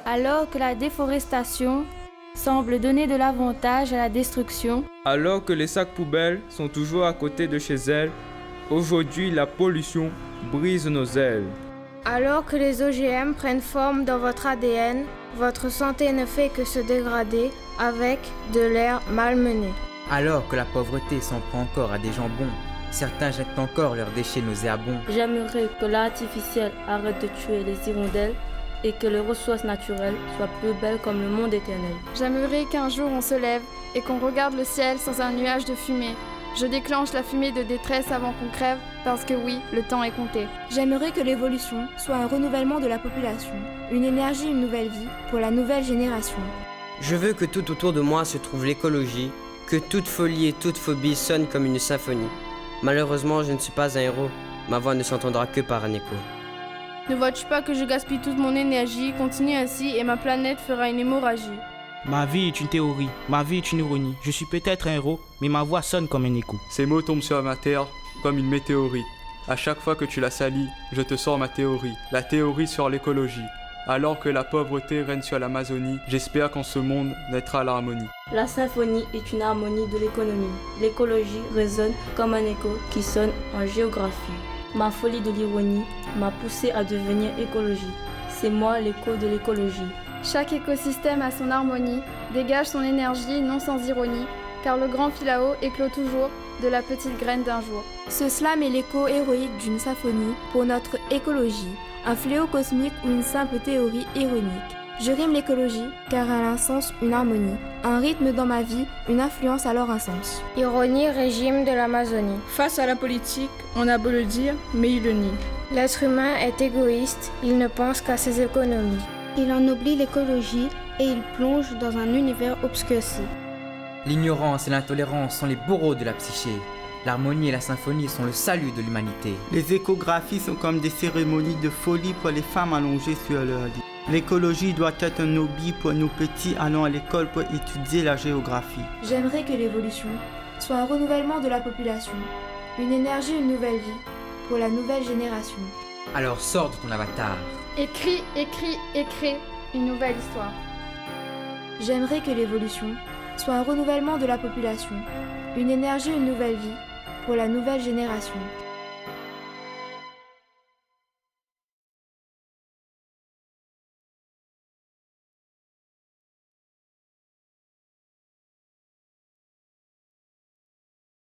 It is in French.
Alors que la déforestation semble donner de l'avantage à la destruction, Alors que les sacs poubelles sont toujours à côté de chez elles, aujourd'hui la pollution brise nos ailes. Alors que les OGM prennent forme dans votre ADN, votre santé ne fait que se dégrader avec de l'air malmené. Alors que la pauvreté s'en prend encore à des gens bons, certains jettent encore leurs déchets nauséabonds. J'aimerais que l'artificiel arrête de tuer les hirondelles et que les ressources naturelles soient plus belles comme le monde éternel. J'aimerais qu'un jour on se lève et qu'on regarde le ciel sans un nuage de fumée. Je déclenche la fumée de détresse avant qu'on crève parce que oui, le temps est compté. J'aimerais que l'évolution soit un renouvellement de la population, une énergie, une nouvelle vie pour la nouvelle génération. Je veux que tout autour de moi se trouve l'écologie, que toute folie et toute phobie sonnent comme une symphonie. Malheureusement, je ne suis pas un héros, ma voix ne s'entendra que par un écho. Ne vois-tu pas que je gaspille toute mon énergie, continue ainsi et ma planète fera une hémorragie. Ma vie est une théorie, ma vie est une ironie. Je suis peut-être un héros, mais ma voix sonne comme un écho. Ces mots tombent sur ma terre comme une météorite. À chaque fois que tu la salis, je te sors ma théorie, la théorie sur l'écologie. Alors que la pauvreté règne sur l'Amazonie, j'espère qu'en ce monde naîtra l'harmonie. La symphonie est une harmonie de l'économie. L'écologie résonne comme un écho qui sonne en géographie. Ma folie de l'ironie m'a poussé à devenir écologie. C'est moi l'écho de l'écologie. Chaque écosystème a son harmonie, dégage son énergie non sans ironie, car le grand philao éclot toujours de la petite graine d'un jour. Ce slam est l'écho héroïque d'une symphonie pour notre écologie, un fléau cosmique ou une simple théorie ironique. Je rime l'écologie car elle a un sens, une harmonie, un rythme dans ma vie, une influence alors un sens. Ironie, régime de l'Amazonie. Face à la politique, on a beau le dire, mais il le nie. L'être humain est égoïste, il ne pense qu'à ses économies. Il en oublie l'écologie et il plonge dans un univers obscurci. L'ignorance et l'intolérance sont les bourreaux de la psyché. L'harmonie et la symphonie sont le salut de l'humanité. Les échographies sont comme des cérémonies de folie pour les femmes allongées sur leur lit. L'écologie doit être un hobby pour nous petits allant à l'école pour étudier la géographie. J'aimerais que l'évolution soit un renouvellement de la population, une énergie, une nouvelle vie pour la nouvelle génération. Alors sors de ton avatar. Écris, écris, écris une nouvelle histoire. J'aimerais que l'évolution soit un renouvellement de la population, une énergie, une nouvelle vie pour la nouvelle génération.